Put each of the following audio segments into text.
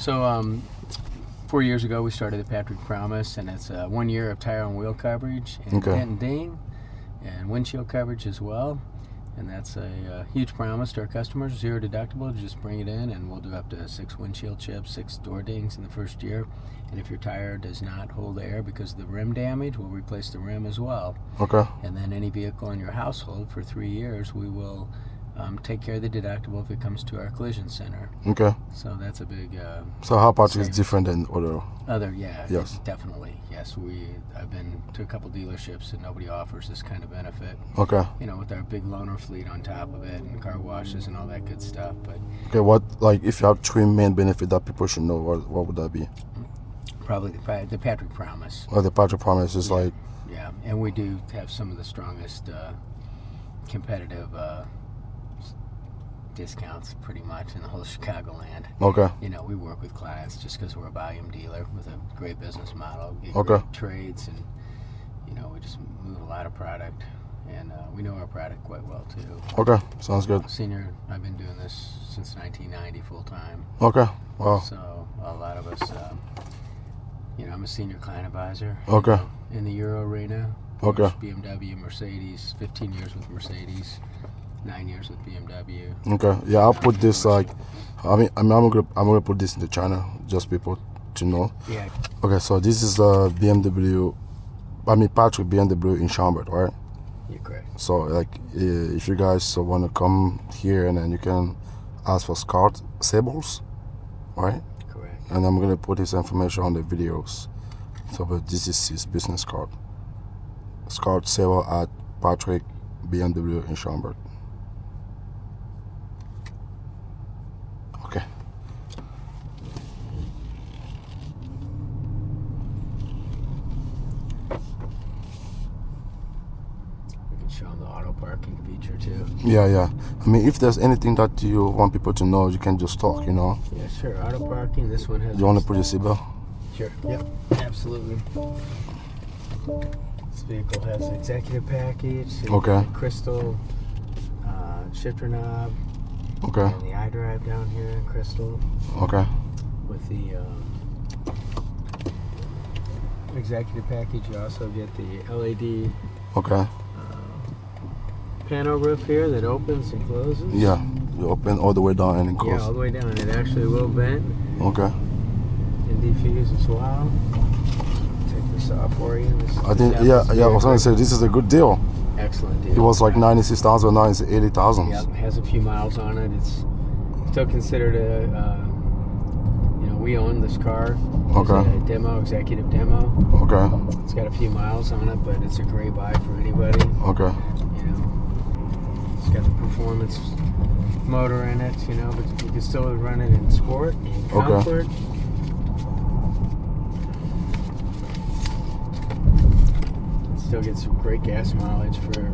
So 4 years ago we started the Patrick Promise, and it's 1 year of tire and wheel coverage and dent and ding and windshield coverage as well. And that's a huge promise to our customers. 0 deductible, just bring it in and we'll do up to 6 windshield chips, 6 door dings in the first year. And if your tire does not hold air because of the rim damage, we'll replace the rim as well. Okay. And then any vehicle in your household for 3 years, we will take care of the deductible if it comes to our collision center. Okay. So that's a big so how Patrick is different than other? Yeah, yes, definitely. Yes, I've been to a couple dealerships and nobody offers this kind of benefit. Okay. You know, with our big loaner fleet on top of it and car washes and all that good stuff. But okay, what, like, if you have 3 main benefits that people should know, what would that be? Probably the Patrick Promise. Well, the Patrick Promise is like... Yeah, and we do have some of the strongest competitive discounts pretty much in the whole Chicagoland. Okay. You know, we work with clients just because we're a volume dealer with a great business model, get okay, great trades, and you know, we just move a lot of product, and we know our product quite well too. Okay, sounds good. Senior, I've been doing this since 1990 full time. Okay, wow. So a lot of us, you know, I'm a senior client advisor. Okay. In the Euro arena. Okay. BMW, Mercedes, 15 years with Mercedes. 9 years with BMW. Okay, yeah, I'll put this like, I'm gonna put this in the channel, just people to know. Yeah. Okay, so this is Patrick BMW in Schaumburg, right? You're correct. So like, if you guys want to come here, and then you can ask for Scott SABLES, right? Correct. And I'm gonna put his information on the videos. So, but this is his business card. Scott SABLES at Patrick BMW in Schaumburg. Okay. We can show them the auto parking feature too. Yeah. I mean, if there's anything that you want people to know, you can just talk, you know? Yeah, sure. Auto parking. This one has... You want to put your seatbelt? Sure. Yep. Absolutely. This vehicle has an executive package. Okay. Crystal shifter knob. Okay. And the iDrive down here in crystal. Okay. With the executive package, you also get the LED okay. Pano roof here that opens and closes. Yeah, you open all the way down and it closes. Yeah, all the way down. It actually will vent. Okay. And defuse as well. Take this off for you. I think, yeah, I was going to say, this is a good deal. Excellent deal. It was like 96,000, now it's 80,000. Yeah, it has a few miles on it. It's still considered we own this car. Okay. It's a demo, executive demo. Okay. It's got a few miles on it, but it's a great buy for anybody. Okay. You know, it's got the performance motor in it, you know, but you can still run it in sport and comfort. Okay. Still gets some great gas mileage for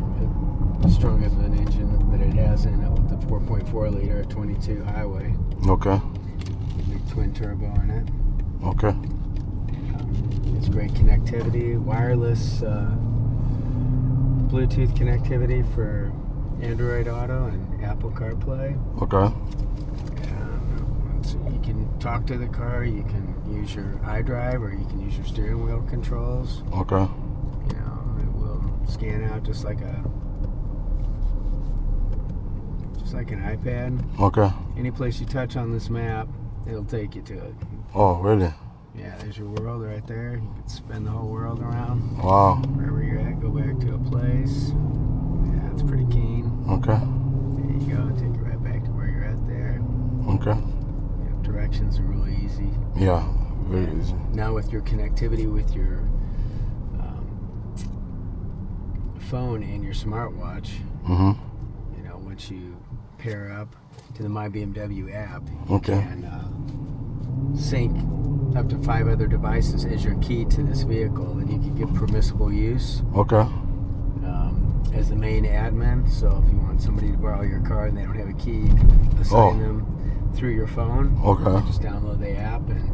as strong of an engine that it has in it with the 4.4 liter 22 highway. Okay. Big twin turbo in it. Okay. It's great connectivity, wireless Bluetooth connectivity for Android Auto and Apple CarPlay. Okay. So you can talk to the car, you can use your iDrive, or you can use your steering wheel controls. Okay. You know, it will scan out just like an iPad. Okay. Any place you touch on this map, it'll take you to it. Oh, really? Yeah, there's your world right there. You can spin the whole world around. Wow. Wherever you're at, go back to a place. Yeah, it's pretty keen. Okay. There you go. Take you right back to where you're at there. Okay. Yeah, directions are really easy. Yeah, very easy. Now with your connectivity with your phone and your smartwatch, you know, once you pair up to the My BMW app, you can sync up to 5 other devices as your key to this vehicle, and you can give permissible use. Okay. As the main admin, so if you want somebody to borrow your car and they don't have a key, you can assign them through your phone. Okay. You just download the app and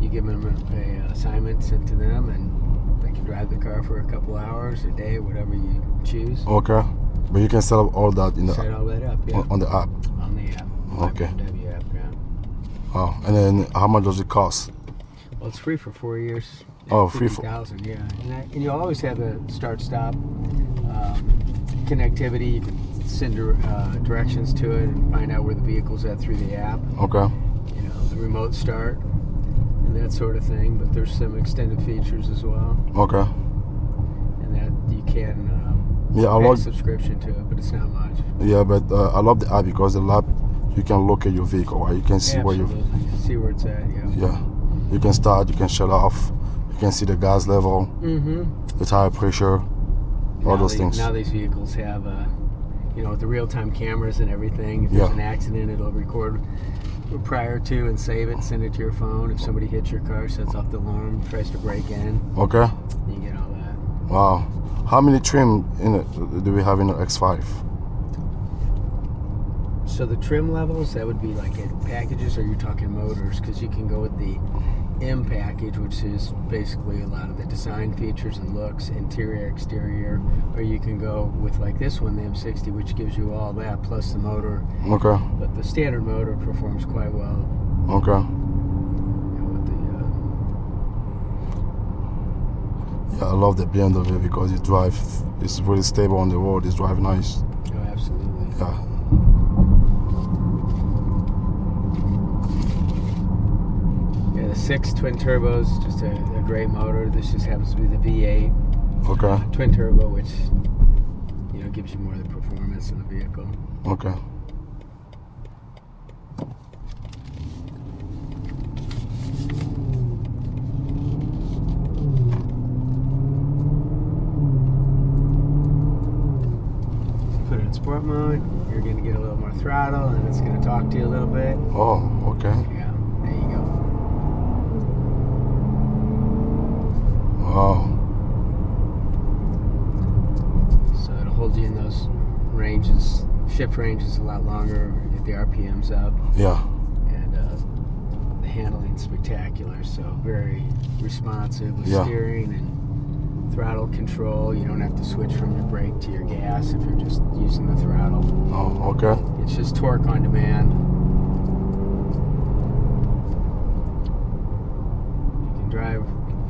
you give them an assignment sent to them, and they can drive the car for a couple hours, a day, whatever you choose. Okay. But you can set up all that in the set all that up, yeah. on the app. On the app. Okay. BMW app, yeah. Wow. And then how much does it cost? Well, it's free for 4 years. Oh, free for 50,000, yeah. And you'll always have the start-stop connectivity. You can send directions to it and find out where the vehicle's at through the app. Okay. You know, the remote start and that sort of thing. But there's some extended features as well. Okay. And that you can I pay a love subscription to it, but it's not much. Yeah, but I love the app because the app you can locate your vehicle, right? You can see where you see where it's at. Yeah. You can start. You can shut off. You can see the gas level, the tire pressure, all those things. Now these vehicles have, you know, with the real-time cameras and everything. If there's an accident, it'll record prior to and save it, and send it to your phone. If somebody hits your car, sets off the alarm, tries to break in. Okay. You get all that. Wow. How many trim in it do we have in the X5? So the trim levels, that would be like in packages, or you're talking motors? Because you can go with the M package, which is basically a lot of the design features and looks, interior, exterior, or you can go with like this one, the M60, which gives you all that plus the motor. Okay. But the standard motor performs quite well. Okay. You know, with the, Yeah, I love the BMW because it drive. It's really stable on the road. It's drive nice. oh, absolutely. Yeah. Yeah, the 6 twin turbos, just a great motor. This just happens to be the V8 Okay. twin turbo, which, you know, gives you more of the performance in the vehicle. Okay. Put it in sport mode, you're going to get a little more throttle, and it's going to talk to you a little bit. Oh, okay. Yeah, there you go. Wow. So it'll hold you in those ranges, shift ranges a lot longer, get the RPMs up, Yeah. and the handling's spectacular, so very responsive with Yeah. steering and throttle control. You don't have to switch from your brake to your gas if you're just using the throttle. Oh, okay. It's just torque on demand. You can drive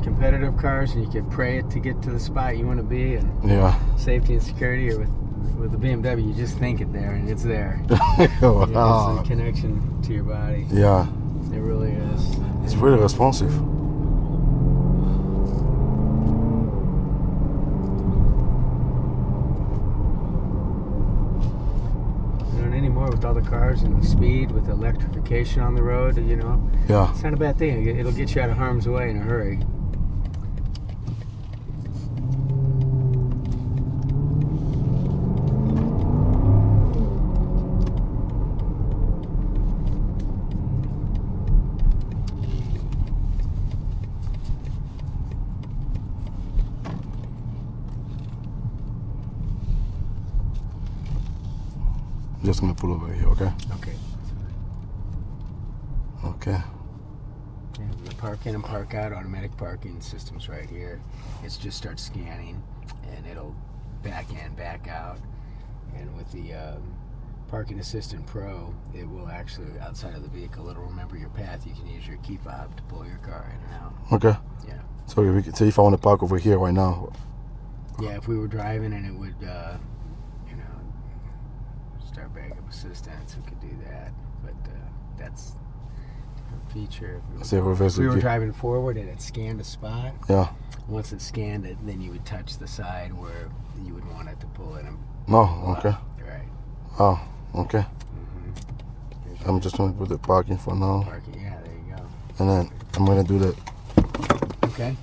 competitive cars and you can pray it to get to the spot you want to be, and Yeah. safety and security, or with the BMW, you just think it there and it's there. Wow. It's a connection to your body. Yeah. It really is. It's really responsive. And anymore with all the cars and the speed, with electrification on the road, you know, Yeah. it's not a bad thing. It'll get you out of harm's way in a hurry. Just gonna pull over here, okay? Okay. Okay. Yeah, the park in and park out automatic parking system's right here. It just starts scanning, and it'll back in, back out. And with the Parking Assistant Pro, it will actually, outside of the vehicle, it'll remember your path. You can use your key fob to pull your car in and out. Okay. Yeah. So if I want to park over here right now. Yeah, if we were driving and it would, start backup assistance, we could do that. But that's a different feature. Say reverse If we were gear. driving forward and it scanned a spot, Yeah. once it scanned it, then you would touch the side where you would want it to pull it and No. pull Okay. out. Right. Oh. Okay. Here's I'm just gonna put the parking for now, parking. Yeah, there you go. and then I'm gonna do that. Okay.